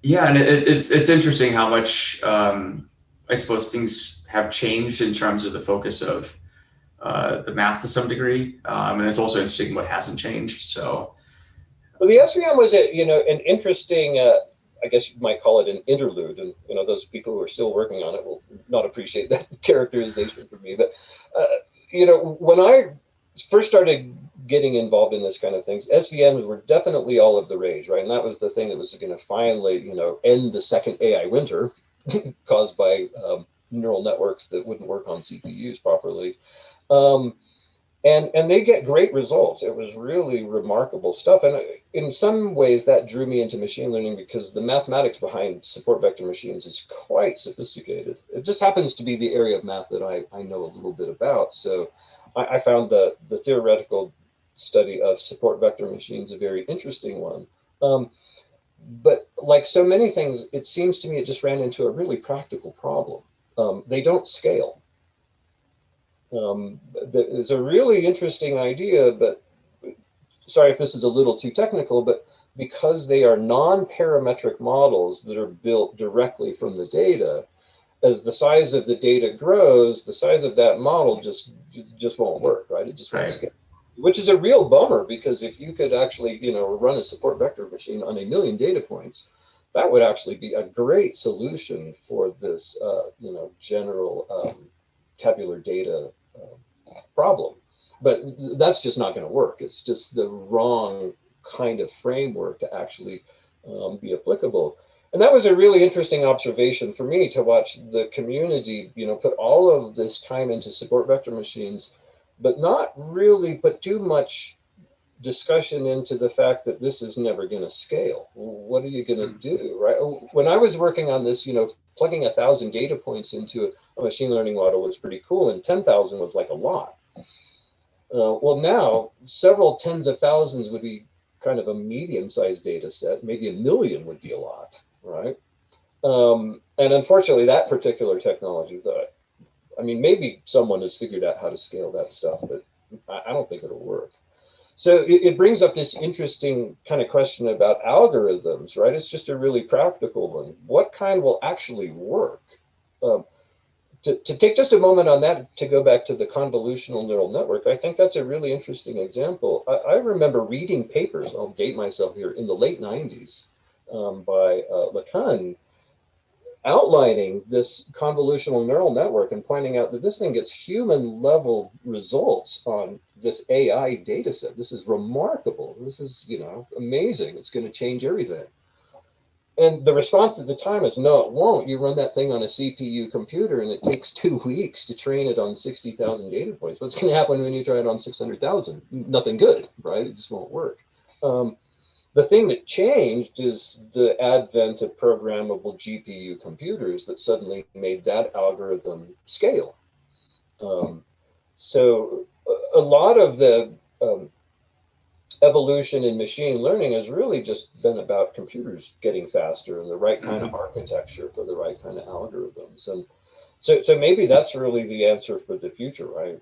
Yeah, and it's interesting how much I suppose things have changed in terms of the focus of the math to some degree, and it's also interesting what hasn't changed. So, well, the SVM was an interesting, I guess you might call it an interlude, and those people who are still working on it will not appreciate that characterization for me. But when I first started getting involved in this kind of things, SVMs were definitely all of the rage, right? And that was the thing that was going to finally, end the second AI winter caused by neural networks that wouldn't work on CPUs properly. And they get great results. It was really remarkable stuff. And in some ways that drew me into machine learning because the mathematics behind support vector machines is quite sophisticated. It just happens to be the area of math that I know a little bit about. So I found the theoretical study of support vector machines a very interesting one. But like so many things, it seems to me it just ran into a really practical problem. They don't scale. It's a really interesting idea, but sorry if this is a little too technical, but because they are non-parametric models that are built directly from the data, as the size of the data grows, the size of that model just won't work, right? It just won't scale. Which is a real bummer, because if you could actually, run a support vector machine on 1 million data points, that would actually be a great solution for this, general tabular data problem. But that's just not going to work. It's just the wrong kind of framework to actually be applicable. And that was a really interesting observation for me, to watch the community, put all of this time into support vector machines, but not really put too much discussion into the fact that this is never going to scale. What are you going to do, right? When I was working on this, plugging 1,000 data points into a machine learning model was pretty cool, and 10,000 was like a lot. Well, now several tens of thousands would be kind of a medium-sized data set. Maybe a million would be a lot, right? And unfortunately, that particular technology, I mean, maybe someone has figured out how to scale that stuff, but I don't think it'll work. So it brings up this interesting kind of question about algorithms, right? It's just a really practical one. What kind will actually work? Um, to take just a moment on that, to go back to the convolutional neural network, I think that's a really interesting example. I remember reading papers, I'll date myself here, in the late 90s by LeCun, outlining this convolutional neural network and pointing out that this thing gets human level results on this AI data set. This is remarkable. This is, amazing. It's going to change everything. And the response at the time is, no, it won't. You run that thing on a CPU computer and it takes 2 weeks to train it on 60,000 data points. What's going to happen when you try it on 600,000? Nothing good, right? It just won't work. The thing that changed is the advent of programmable GPU computers that suddenly made that algorithm scale. So a lot of the evolution in machine learning has really just been about computers getting faster and the right kind of architecture for the right kind of algorithms. And so maybe that's really the answer for the future, right?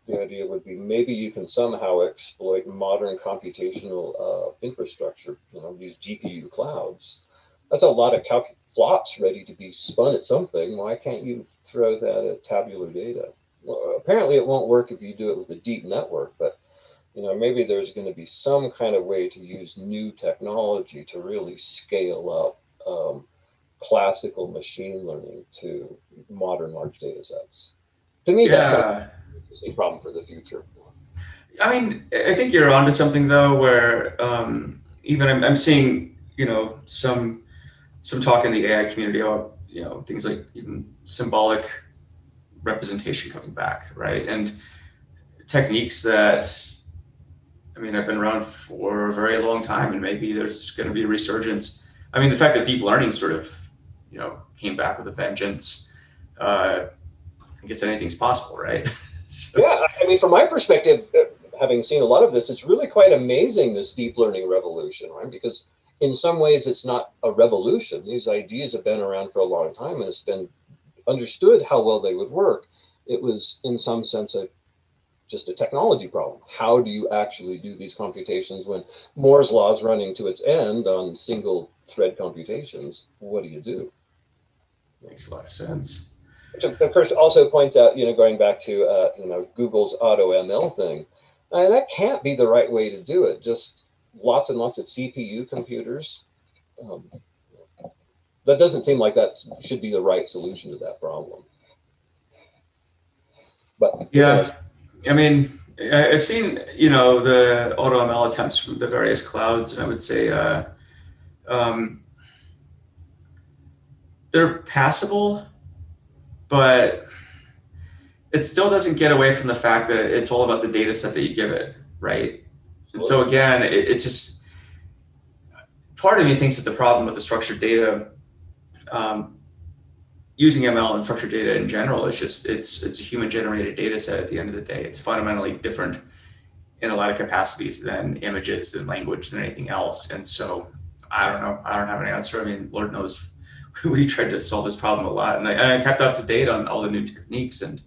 The idea would be maybe you can somehow exploit modern computational infrastructure, these GPU clouds. That's a lot of flops ready to be spun at something. Why can't you throw that at tabular data? Well, apparently it won't work if you do it with a deep network, but maybe there's going to be some kind of way to use new technology to really scale up classical machine learning to modern large data sets. To me, that's a problem for the future. I mean, I think you're onto something though, where even I'm seeing, some talk in the AI community about, things like even symbolic representation coming back, right? And techniques that, have been around for a very long time, and maybe there's going to be a resurgence. I mean, the fact that deep learning sort of, came back with a vengeance, I guess anything's possible, right? So. Yeah, I mean, from my perspective, having seen a lot of this, it's really quite amazing, this deep learning revolution, right? Because in some ways, it's not a revolution. These ideas have been around for a long time, and it's been understood how well they would work. It was, in some sense, just a technology problem. How do you actually do these computations when Moore's law is running to its end on single thread computations? What do you do? Makes a lot of sense. Which of course also points out, going back to Google's auto ML thing, that can't be the right way to do it. Just lots and lots of CPU computers. That doesn't seem like that should be the right solution to that problem. But yeah, I mean, I've seen the auto ML attempts from the various clouds, and I would say they're passable, but it still doesn't get away from the fact that it's all about the data set that you give it, right? And so again, it's just, part of me thinks that the problem with the structured data, using ML and structured data in general, is just, it's a human generated data set at the end of the day. It's fundamentally different in a lot of capacities than images and language than anything else. And so I don't know, I don't have an answer. I mean, Lord knows we tried to solve this problem a lot, and I kept up to date on all the new techniques, and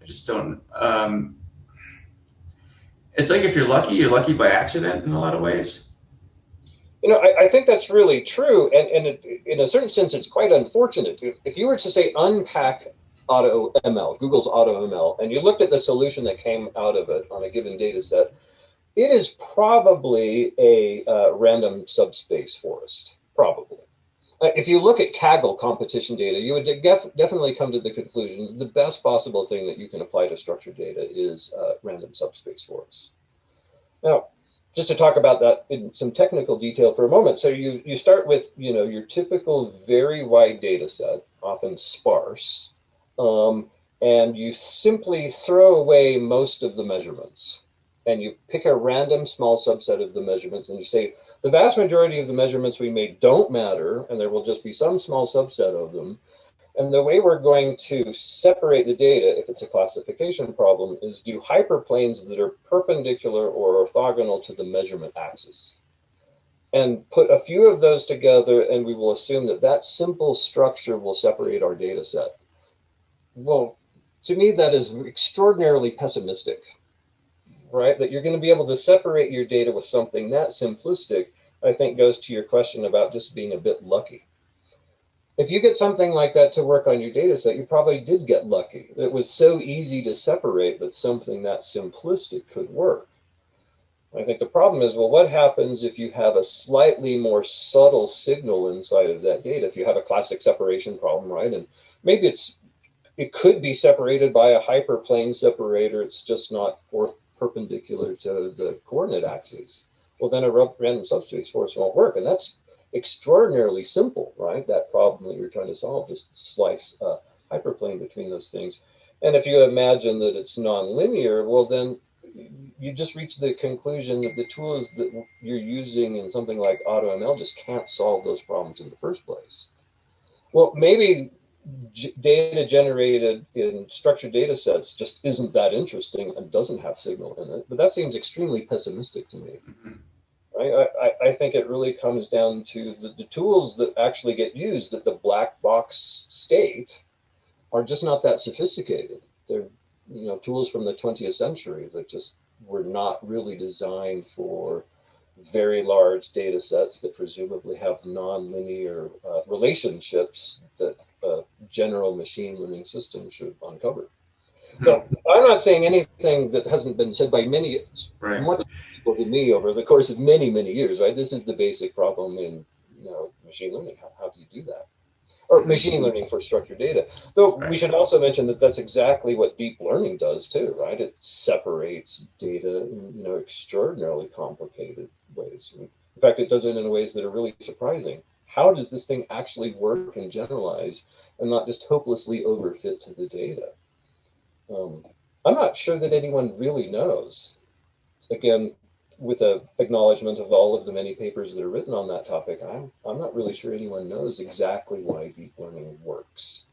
I just don't, it's like if you're lucky by accident in a lot of ways. I think that's really true, and in a certain sense, it's quite unfortunate. If you were to say unpack auto ML, Google's auto ML, and you looked at the solution that came out of it on a given data set, it is probably a random subspace forest, probably. If you look at Kaggle competition data, you would definitely come to the conclusion the best possible thing that you can apply to structured data is random subspace forests. Now, just to talk about that in some technical detail for a moment. So you start with your typical very wide data set, often sparse, and you simply throw away most of the measurements, and you pick a random small subset of the measurements, and you say the vast majority of the measurements we made don't matter, and there will just be some small subset of them. And the way we're going to separate the data, if it's a classification problem, is do hyperplanes that are perpendicular or orthogonal to the measurement axis. And put a few of those together, and we will assume that that simple structure will separate our data set. Well, to me, that is extraordinarily pessimistic, right? That you're going to be able to separate your data with something that simplistic, I think goes to your question about just being a bit lucky. If you get something like that to work on your data set, you probably did get lucky. It was so easy to separate that something that simplistic could work. I think the problem is, well, what happens if you have a slightly more subtle signal inside of that data? If you have a classic separation problem, right? And maybe it could be separated by a hyperplane separator. It's just not perpendicular to the coordinate axes. Well, then a random subspace force won't work. And that's extraordinarily simple, right? That problem that you're trying to solve, just slice a hyperplane between those things. And if you imagine that it's nonlinear, well, then you just reach the conclusion that the tools that you're using in something like AutoML just can't solve those problems in the first place. Well, maybe data generated in structured data sets just isn't that interesting and doesn't have signal in it, but that seems extremely pessimistic to me. Right? I think it really comes down to the tools that actually get used at the black box state are just not that sophisticated. They're tools from the 20th century that just were not really designed for very large data sets that presumably have nonlinear relationships that a general machine learning system should uncover. So I'm not saying anything that hasn't been said by many, Right. much people than me over the course of many, many years, right? This is the basic problem in machine learning. How do you do that? Or machine learning for structured data. Though we should also mention that that's exactly what deep learning does too, right? It separates data in extraordinarily complicated ways. In fact, it does it in ways that are really surprising. How does this thing actually work and generalize and not just hopelessly overfit to the data? I'm not sure that anyone really knows. Again, with an acknowledgement of all of the many papers that are written on that topic, I'm not really sure anyone knows exactly why deep learning works.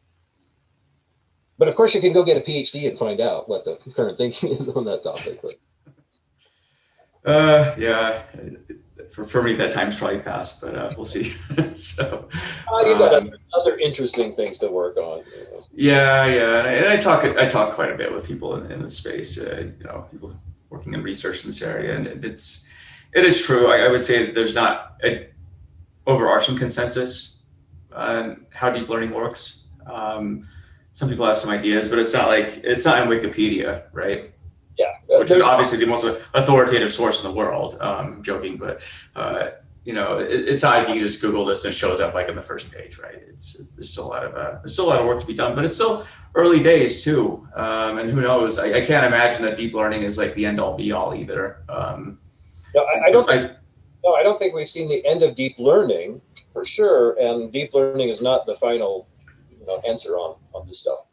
But of course, you can go get a PhD and find out what the current thinking is on that topic. Yeah, for me that time's probably passed, but we'll see. So you've got other interesting things to work on. Yeah, and I talk quite a bit with people in the space. People working in research in this area, and it is true. I would say that there's not an overarching consensus on how deep learning works. Some people have some ideas, but it's not in Wikipedia, right? Yeah, which is obviously the most authoritative source in the world. Joking, but it's not like you can just Google this and it shows up like on the first page, right? There's still a lot of work to be done, but it's still early days too. And who knows? I can't imagine that deep learning is like the end all be all either. I don't think we've seen the end of deep learning for sure, and deep learning is not the final answer on this stuff.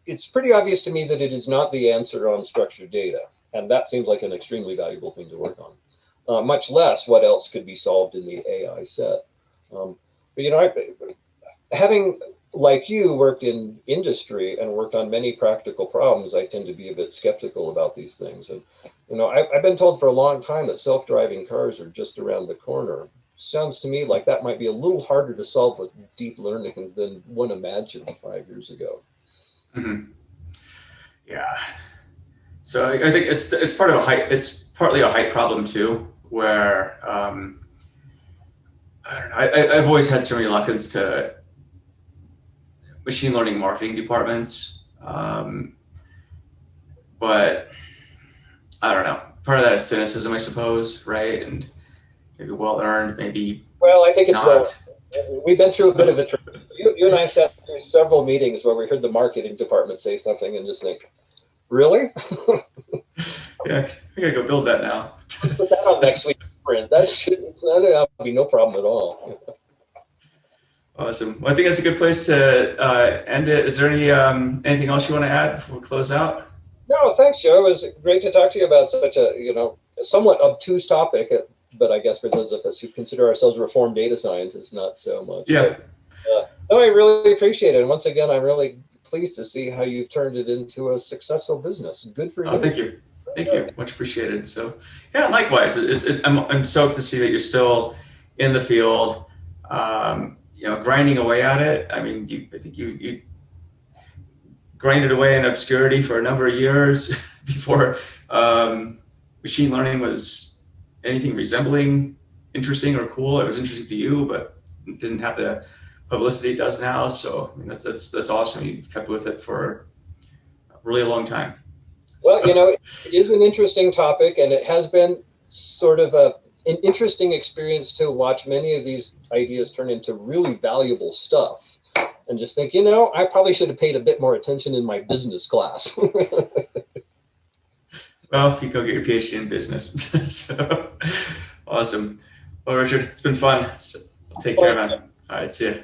It's pretty obvious to me that it is not the answer on structured data, and that seems like an extremely valuable thing to work on. Much less what else could be solved in the AI set. But having, like you, worked in industry and worked on many practical problems, I tend to be a bit skeptical about these things. And I've been told for a long time that self-driving cars are just around the corner. Sounds to me like that might be a little harder to solve with deep learning than one imagined 5 years ago. Mm-hmm. Yeah. So I think it's part of it's partly a height problem too, where I don't know. I've always had some reluctance to machine learning marketing departments, but I don't know. Part of that is cynicism, I suppose, right? And maybe well earned, maybe. Well, I think it's not. We've been through a bit of a trip. You and I sat through several meetings where we heard the marketing department say something and just think, really? Yeah, I gotta go build that now. Put that on next week's sprint. That'll be no problem at all. Awesome. Well, I think that's a good place to end it. Is there anything else you want to add before we close out? No, thanks, Joe. It was great to talk to you about such a somewhat obtuse topic, but I guess for those of us who consider ourselves reformed data scientists, not so much. Yeah. No, I really appreciate it. And once again, I'm really pleased to see how you've turned it into a successful business. Good for Oh, you. thank you. Thank you. Much appreciated. So, yeah, likewise. I'm stoked to see that you're still in the field, grinding away at it. I mean, I think you grinded away in obscurity for a number of years before machine learning was anything resembling interesting or cool. It was interesting to you, but it didn't have the publicity it does now. So, I mean, that's awesome. You've kept with it for a really long time. Well, So, it is an interesting topic, and it has been sort of an interesting experience to watch many of these ideas turn into really valuable stuff. And just think, I probably should have paid a bit more attention in my business class. well, if you go get your PhD in business. So, awesome. Well, Richard, it's been fun. So, take care, man. All right, see you.